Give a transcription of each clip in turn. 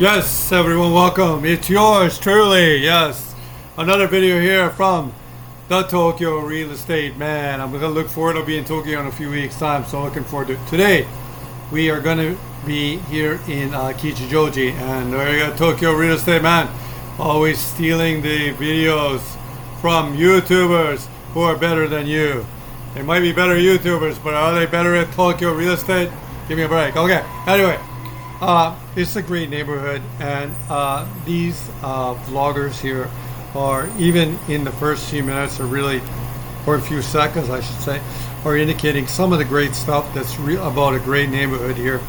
Yes, everyone, welcome. It's yours truly. Yes, another video here from the Tokyo Real Estate Man. I'm gonna look forward to be in Tokyo in a few weeks' time, so looking forward to it. Today, we are gonna be here in Kichijoji, and there you go, Tokyo Real Estate Man, always stealing the videos from YouTubers who are better than you. They might be better YouTubers, but are they better at Tokyo Real Estate? Give me a break. Okay. Anyway. It's a great neighborhood, and these vloggers here are, even in the first few minutes, are really, or a few seconds I should say, are indicating some of the great stuff that's about a great neighborhood here,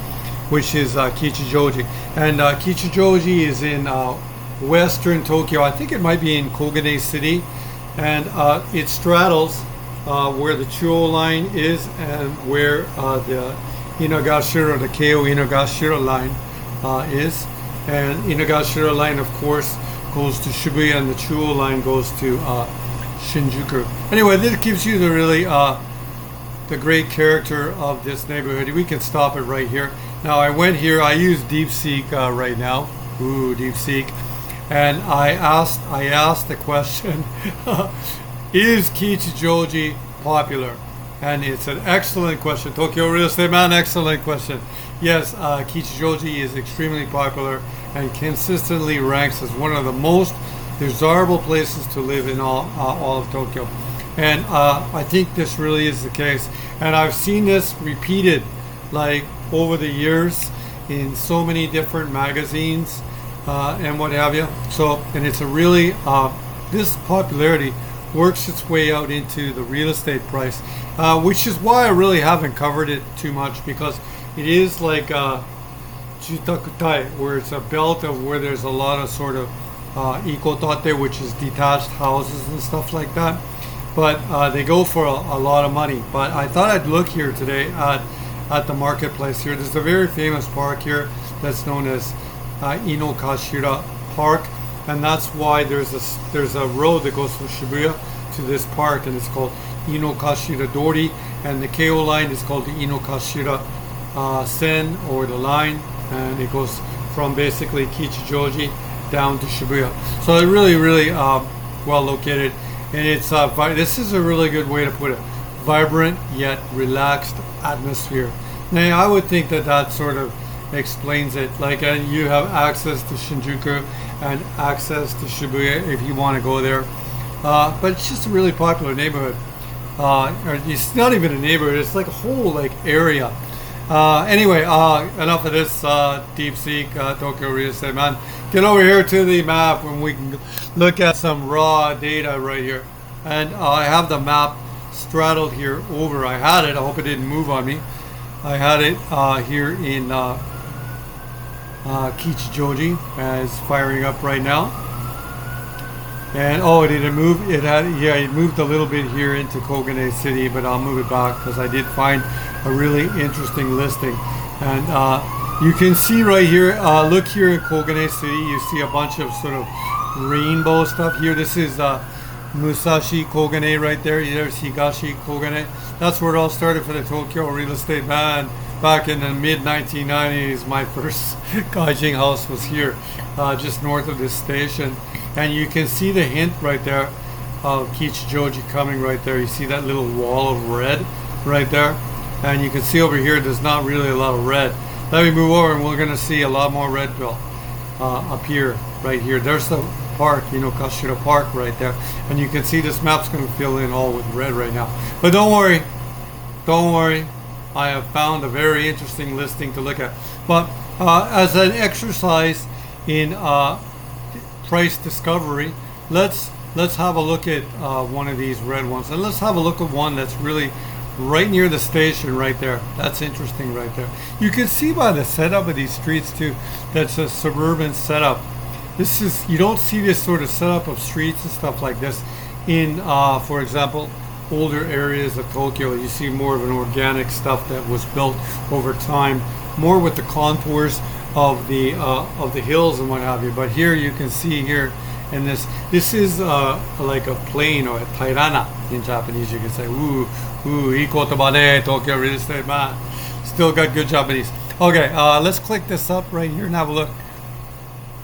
which is Kichijoji. And Kichijoji is in western Tokyo. I think it might be in Kogane City, and it straddles where the Chuo line is and where the Inagashira, the Keio Inagashira line is. And Inagashira line, of course, goes to Shibuya, and the Chuo line goes to Shinjuku. Anyway, this gives you the really the great character of this neighborhood. We can stop it right here. Now, I went here. I use DeepSeek right now. Ooh, DeepSeek. And I asked the question: is Kichijoji popular? And it's an excellent question. Tokyo Real Estate Man, excellent question. Yes, Kichijoji is extremely popular and consistently ranks as one of the most desirable places to live in all of Tokyo. And I think this really is the case. And I've seen this repeated like over the years in so many different magazines and what have you. So, and it's a really, this popularity works its way out into the real estate price, which is why I really haven't covered it too much, because it is like Jitakutai, where it's a belt of where there's a lot of sort of ikotate, which is detached houses and stuff like that. But they go for a lot of money. But I thought I'd look here today at the marketplace here. There's a very famous park here that's known as Inokashira Park. And that's why there's a road that goes from Shibuya to this park, and it's called Inokashira Dori, and the Keio line is called the Inokashira Sen, or the line, and it goes from basically Kichijoji down to Shibuya. So it's really, really well located, and it's this is a really good way to put it: vibrant yet relaxed atmosphere. Now, I would think that sort of explains it. Like, you have access to Shinjuku and access to Shibuya if you want to go there, but it's just a really popular neighborhood. It's not even a neighborhood; it's like a whole like area. Anyway, enough of this DeepSeek Tokyo Real Estate Man. Get over here to the map when we can look at some raw data right here. And I have the map straddled here over. I had it. I hope it didn't move on me. I had it here in Kichijoji, as firing up right now. And oh, did it move? It had, yeah, it moved a little bit here into Kogane City, but I'll move it back because I did find a really interesting listing. And you can see right here, look here in Kogane City, you see a bunch of sort of rainbow stuff here. This is Musashi Kogane right there. There's Higashi Kogane. That's where it all started for the Tokyo Real Estate Man. Back in the mid-1990s, my first gaijin house was here, just north of this station. And you can see the hint right there of Kichijoji coming right there. You see that little wall of red right there? And you can see over here, there's not really a lot of red. Let me move over and we're gonna see a lot more red bill appear right here. There's the park, Kashira Park right there. And you can see this map's gonna fill in all with red right now. But don't worry. I have found a very interesting listing to look at. But as an exercise in price discovery, let's have a look at one of these red ones, and let's have a look at one that's really right near the station right there. That's interesting right there. You can see by the setup of these streets too, that's a suburban setup. This is, you don't see this sort of setup of streets and stuff like this in for example, older areas of Tokyo. You see more of an organic stuff that was built over time, more with the contours of the hills and what have you. But here you can see here, and this is like a plain, or a tairana in Japanese. You can say, ooh, ii kotoba de, Tokyo Real Estate Man. Still got good Japanese. Okay, let's click this up right here and have a look.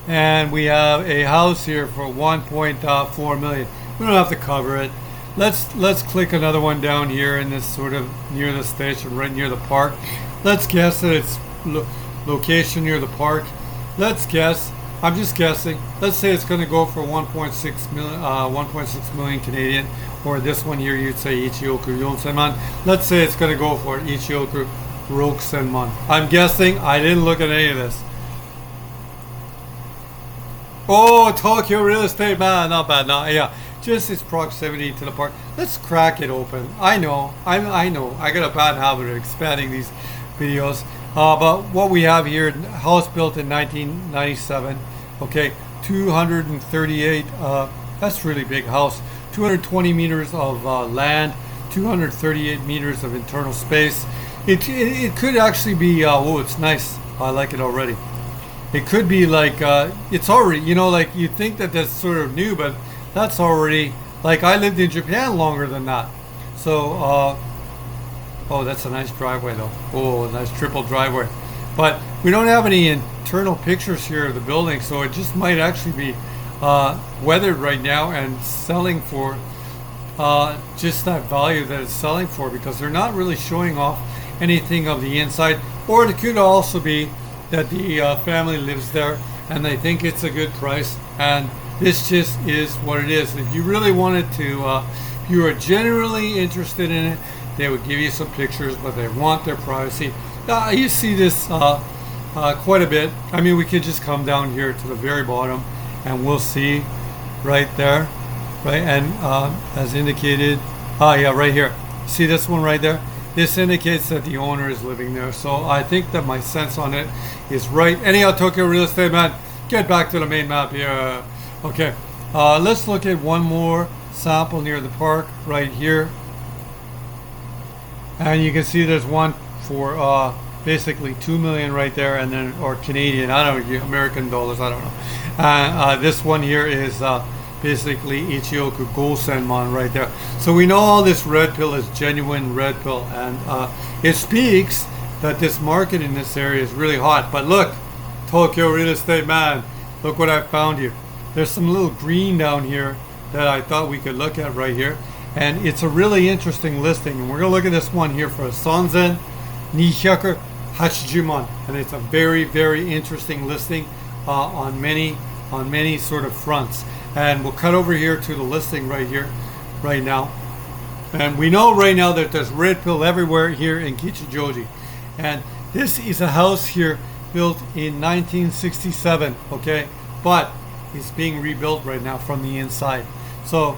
and we have a house here for 1.4 million. We don't have to cover it. Let's click another one down here in this sort of near the station, right near the park. Let's guess that it's location near the park. Let's guess. I'm just guessing. Let's say it's going to go for 1.6 million, 1.6 million Canadian, or this one here you'd say Ichioku Yonsenman. Let's say it's going to go for Ichioku Rokusenman. I'm guessing. I didn't look at any of this. Oh, Tokyo real estate, man, not bad. Not yeah, just its proximity to the park. Let's crack it open. I know. I know. I got a bad habit of expanding these videos. But what we have here, house built in 1997. Okay, 238. That's a really big house. 220 meters of land, 238 meters of internal space. It could actually be. Oh, it's nice. I like it already. It could be like it's already. You know, like you think that that's sort of new, but that's already. Like I lived in Japan longer than that. So. Oh, that's a nice driveway though. Oh, a nice triple driveway. But we don't have any internal pictures here of the building, so it just might actually be weathered right now and selling for just that value that it's selling for, because they're not really showing off anything of the inside. Or it could also be that the family lives there and they think it's a good price, and this just is what it is. If you really wanted to, if you are genuinely interested in it, they would give you some pictures, but they want their privacy. You see this quite a bit. I mean, we could just come down here to the very bottom and we'll see right there, right? And as indicated, yeah, right here. See this one right there? This indicates that the owner is living there. So I think that my sense on it is right. Anyhow, Tokyo Real Estate, man, get back to the main map here. Okay, let's look at one more sample near the park right here. And you can see there's one for basically 2 million right there, and then, or Canadian, I don't know, American dollars, I don't know. This one here is basically Ichioku Gosenman right there. So we know all this red pill is genuine red pill, and it speaks that this market in this area is really hot. But look, Tokyo Real Estate, man, look what I found here. There's some little green down here that I thought we could look at right here. And it's a really interesting listing, and we're going to look at this one here for Sanzen Nihyakachijumon, and it's a very, very interesting listing on many sort of fronts. And we'll cut over here to the listing right here, right now. And we know right now that there's red pill everywhere here in Kichijoji, and this is a house here built in 1967. Okay, but it's being rebuilt right now from the inside. So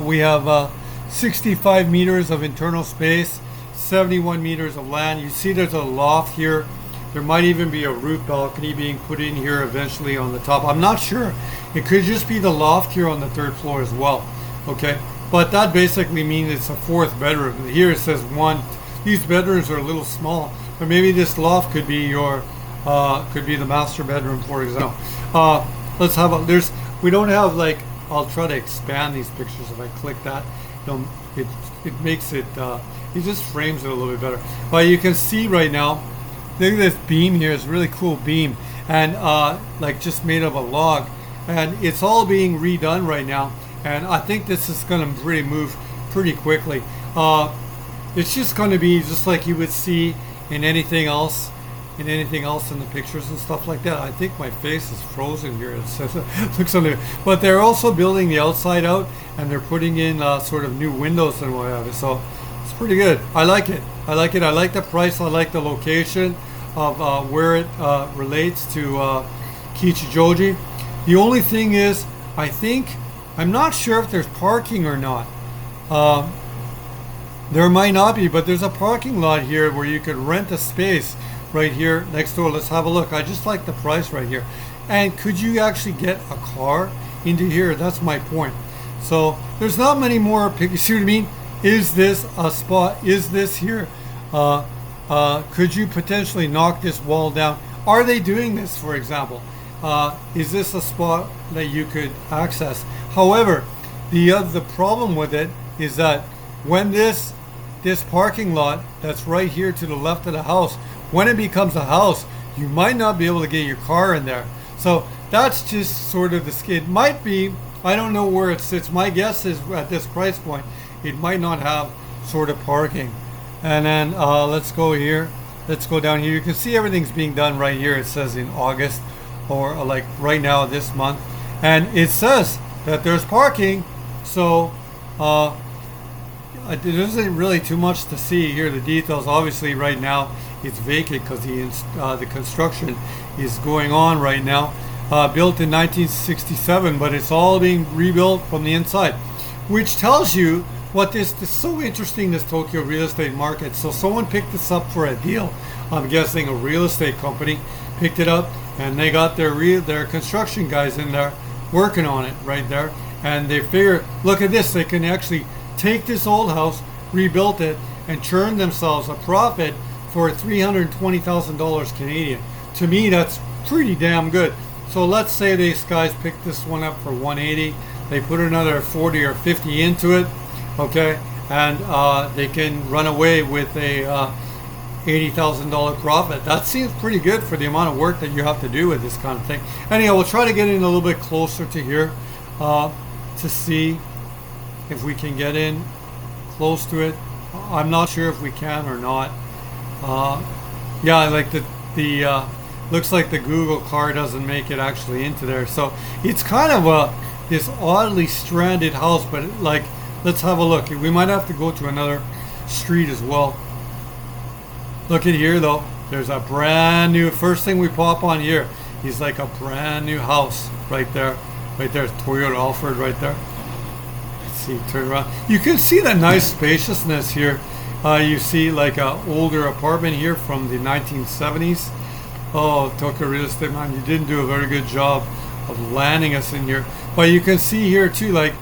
we have 65 meters of internal space, 71 meters of land. You see there's a loft here. There might even be a roof balcony being put in here eventually on the top. I'm not sure. It could just be the loft here on the third floor as well. Okay, but that basically means it's a fourth bedroom. Here it says one. These bedrooms are a little small, but maybe this loft could be your could be the master bedroom, for example. Let's have a. We don't have like. I'll try to expand these pictures. If I click that, it makes it, it just frames it a little bit better. But you can see right now, look at this beam here. It's a really cool beam, and like just made of a log, and it's all being redone right now. And I think this is going to really move pretty quickly. It's just going to be just like you would see in anything else. In the pictures and stuff like that. I think my face is frozen here. It looks on there. But they're also building the outside out, and they're putting in sort of new windows and what have you. So it's pretty good. I like it. I like the price. I like the location of where it relates to Kichijoji. The only thing is, I'm not sure if there's parking or not. There might not be, but there's a parking lot here where you could rent a space right here next door. Let's have a look. I just like the price right here. And could you actually get a car into here? That's my point. So there's not many more you see what I mean? Is this a spot? Is this here? Could you potentially knock this wall down? Are they doing this, for example? Is this a spot that you could access? However, the problem with it is that when this parking lot that's right here to the left of the house, when it becomes a house, you might not be able to get your car in there. So that's just sort of the, it might be, I don't know where it sits. My guess is at this price point, it might not have sort of parking. And then let's go here. Let's go down here. You can see everything's being done right here. It says in August, or like right now this month. And it says that there's parking. So there isn't really too much to see here. The details, obviously right now it's vacant because the construction is going on right now. Built in 1967, but it's all being rebuilt from the inside, which tells you what this is so interesting, this Tokyo real estate market. So someone picked this up for a deal. I'm guessing a real estate company picked it up, and they got their construction guys in there working on it right there. And they figure, look at this, they can actually take this old house, rebuild it, and churn themselves a profit for $320,000 Canadian. To me, that's pretty damn good. So let's say these guys picked this one up for 180. They put another 40 or 50 into it, okay, and they can run away with a $80,000 profit. That seems pretty good for the amount of work that you have to do with this kind of thing. Anyhow, we'll try to get in a little bit closer to here to see if we can get in close to it. I'm not sure if we can or not. Yeah, like the looks like the Google car doesn't make it actually into there. So it's kind of this oddly stranded house, but like, let's have a look. We might have to go to another street as well. Look at here though. There's a brand new, first thing we pop on here is like a brand new house right there. Right there's TokyoRE Alfred right there. Let's see, turn around. You can see the nice spaciousness here. You see like an older apartment here from the 1970s. Oh, Tokyo Real Estate, man, you didn't do a very good job of landing us in here. But you can see here too, like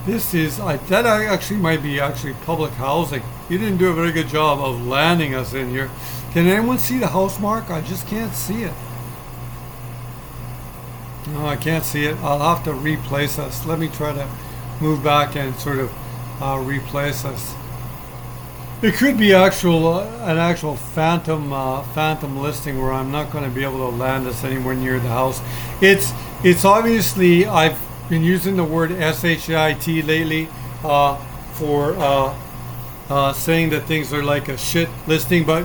this is, that actually might be actually public housing. You didn't do a very good job of landing us in here. Can anyone see the house mark? I just can't see it. No, I can't see it. I'll have to replace us. Let me try to move back and sort of replace us. It could be an actual phantom listing where I'm not going to be able to land us anywhere near the house. It's obviously, I've been using the word SHIT lately for saying that things are like a shit listing, but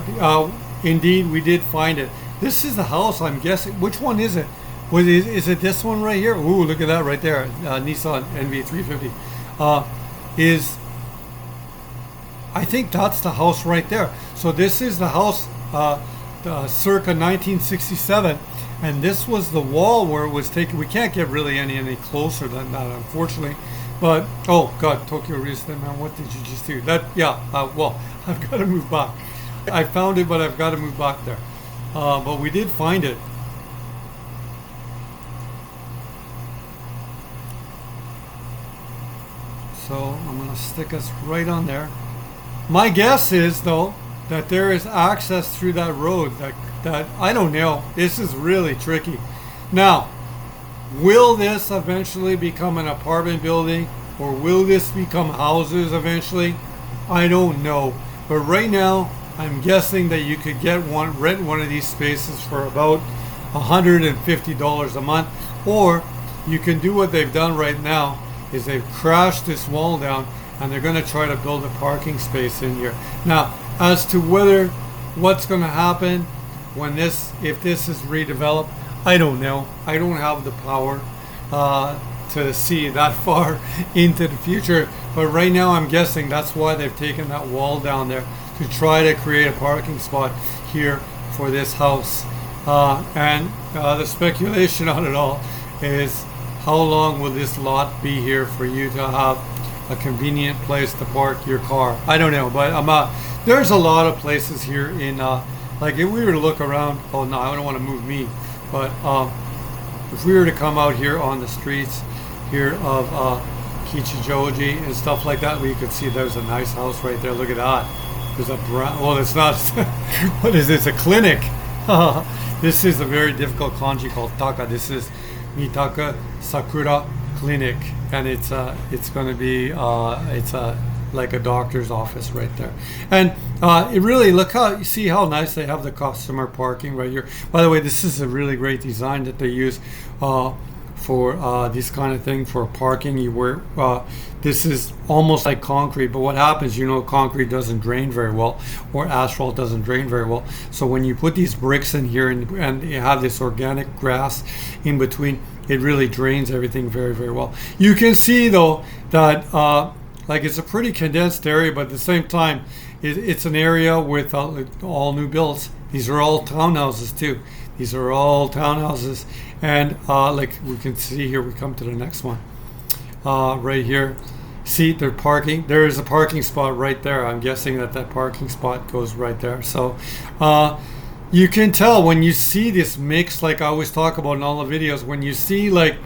indeed we did find it. This is the house, I'm guessing. Which one is it? Is it this one right here? Ooh, look at that right there. Nissan NV350 I think that's the house right there. So this is the house circa 1967, and this was the wall where it was taken. We can't get really any closer than that, unfortunately. But oh god, Tokyo Real Estate, man, what did you just do? That, yeah. Well, I've got to move back. I found it, but I've got to move back there. But we did find it. So I'm going to stick us right on there. My guess is, though, that there is access through that road that I don't know. This is really tricky. Now, will this eventually become an apartment building, or will this become houses eventually? I don't know. But right now, I'm guessing that you could rent one of these spaces for about $150 a month, or you can do what they've done right now, is they've crashed this wall down and they're going to try to build a parking space in here. Now, as to what's going to happen if this is redeveloped, I don't know. I don't have the power to see that far into the future. But right now, I'm guessing that's why they've taken that wall down there, to try to create a parking spot here for this house. And the speculation on it all is, how long will this lot be here for you to have a convenient place to park your car? I don't know, but there's a lot of places here in, like if we were to look around, oh no, I don't want to move me, but if we were to come out here on the streets here of Kichijoji and stuff like that, we could see there's a nice house right there. Look at that. There's a well, it's not, what is this, a clinic? This is a very difficult kanji called Taka. This is Mitaka Sakura Clinic, and it's going to be like a doctor's office right there. And It really, look how, you see how nice they have the customer parking right here. By the way, this is a really great design that they use for this kind of thing for parking. This is almost like concrete, but what happens, concrete doesn't drain very well, or asphalt doesn't drain very well. So when you put these bricks in here and you have this organic grass in between, it really drains everything very, very well. You can see though that like it's a pretty condensed area, but at the same time, it's an area with all new builds. These are all townhouses too. These are all townhouses, and like we can see here, we come to the next one right here. See, they're parking. There is a parking spot right there. I'm guessing that parking spot goes right there. So you can tell when you see this mix, like I always talk about in all the videos, when you see like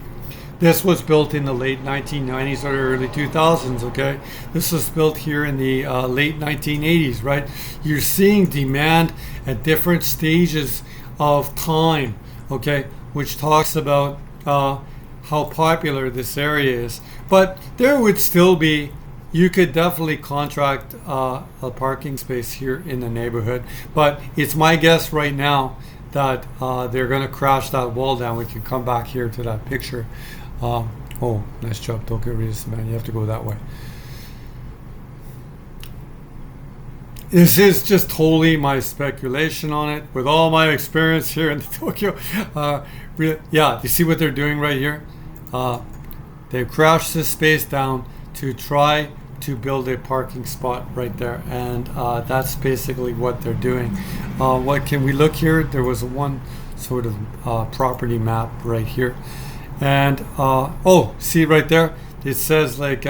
this was built in the late 1990s or early 2000s, okay? This was built here in the late 1980s, right? You're seeing demand at different stages of time, okay? Which talks about how popular this area is. But there would still be, you could definitely contract a parking space here in the neighborhood. But it's my guess right now that they're gonna crash that wall down. We can come back here to that picture. Oh, nice job, TokyoRE, man. You have to go that way. This is just totally my speculation on it, with all my experience here in Tokyo. Yeah, you see what they're doing right here? They've crashed this space down to try to build a parking spot right there, and that's basically what they're doing. What can we look here? There was one sort of property map right here. And oh, see right there, it says like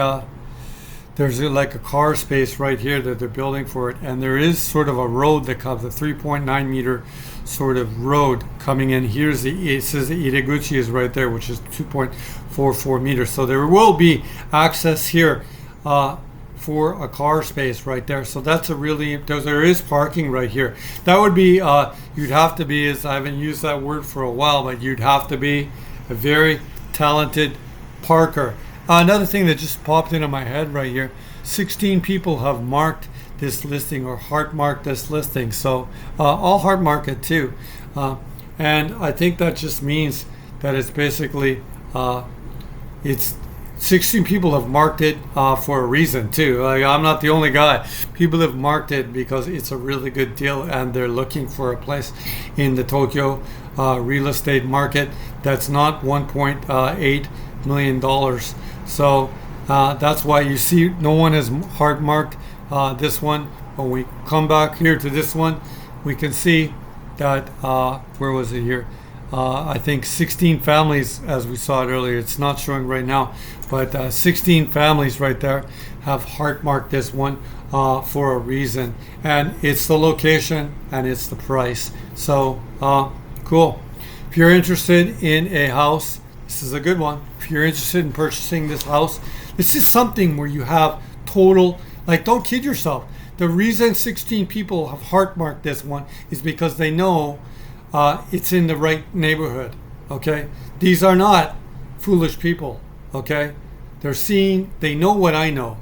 there's like a car space right here that they're building for it, and there is sort of a road that comes, a 3.9 meter sort of road coming in. Here's it says the Iraguchi is right there, which is 2.44 meters. So there will be access here for a car space right there. So that's a really, there is parking right here. That would be, you'd have to be, I haven't used that word for a while, but you'd have to be a very talented parker. Another thing that just popped into my head right here, 16 people have marked this listing or heart marked this listing. So I'll heart mark it too. And I think that just means that it's basically, it's 16 people have marked it for a reason too. Like, I'm not the only guy. People have marked it because it's a really good deal and they're looking for a place in the Tokyo real estate market that's not $1.8 million. So that's why you see no one has hard marked this one. When we come back here to this one, we can see that where was it here? I think 16 families, as we saw it earlier. It's not showing right now, but 16 families right there have heart marked this one for a reason, and it's the location and it's the price. So cool. If you're interested in a house, this is a good one. If you're interested in purchasing this house, this is something where you have total, like, don't kid yourself. The reason 16 people have heart marked this one is because they know it's in the right neighborhood. Okay, these are not foolish people. Okay, they know what I know.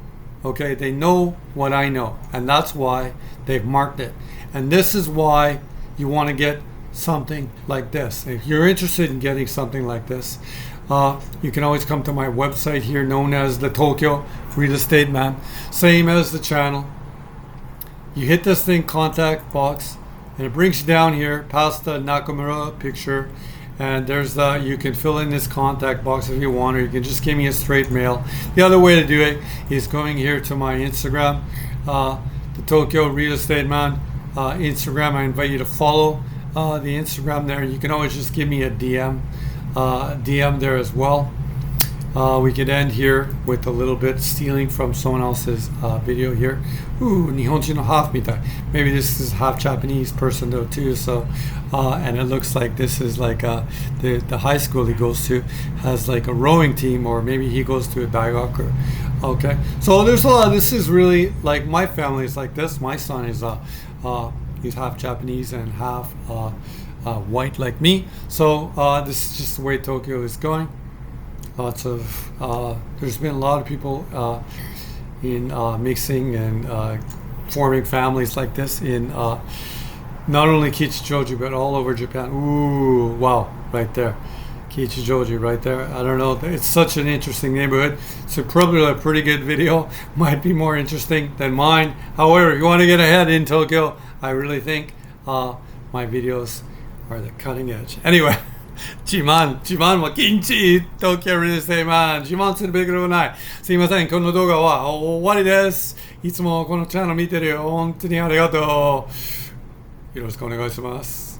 Okay, they know what I know, and that's why they've marked it. And this is why you want to get something like this. If you're interested in getting something like this, you can always come to my website here, known as the Tokyo Real Estate Man, same as the channel. You hit this thing, contact box, and it brings you down here past the Nakamura picture, and there's you can fill in this contact box if you want, or you can just give me a straight mail. The other way to do it is going here to my Instagram, the Tokyo Real Estate Man Instagram. I invite you to follow the Instagram there. You can always just give me a DM there as well. We could end here with a little bit stealing from someone else's video here. Ooh, Nihonji no half mitai. Maybe this is half Japanese person though too. So, and it looks like this is like the high school he goes to has like a rowing team, or maybe he goes to a daigaku. Okay, so there's a lot. This is really like my family is like this. My son is he's half Japanese and half white like me. So this is just the way Tokyo is going. Lots of there's been a lot of people in mixing and forming families like this in not only Kichijoji but all over Japan. Ooh, wow, right there. Kichijoji right there. I don't know. It's such an interesting neighborhood. So probably a pretty good video. Might be more interesting than mine. However, if you want to get ahead in Tokyo, I really think my videos are the cutting edge. Anyway, 自慢は禁止。東京リルステイマン。自慢するべきではない。すいません。この動画は終わりです。いつもこのチャンネル見てるよ。本当にありがとう。よろしくお願いします。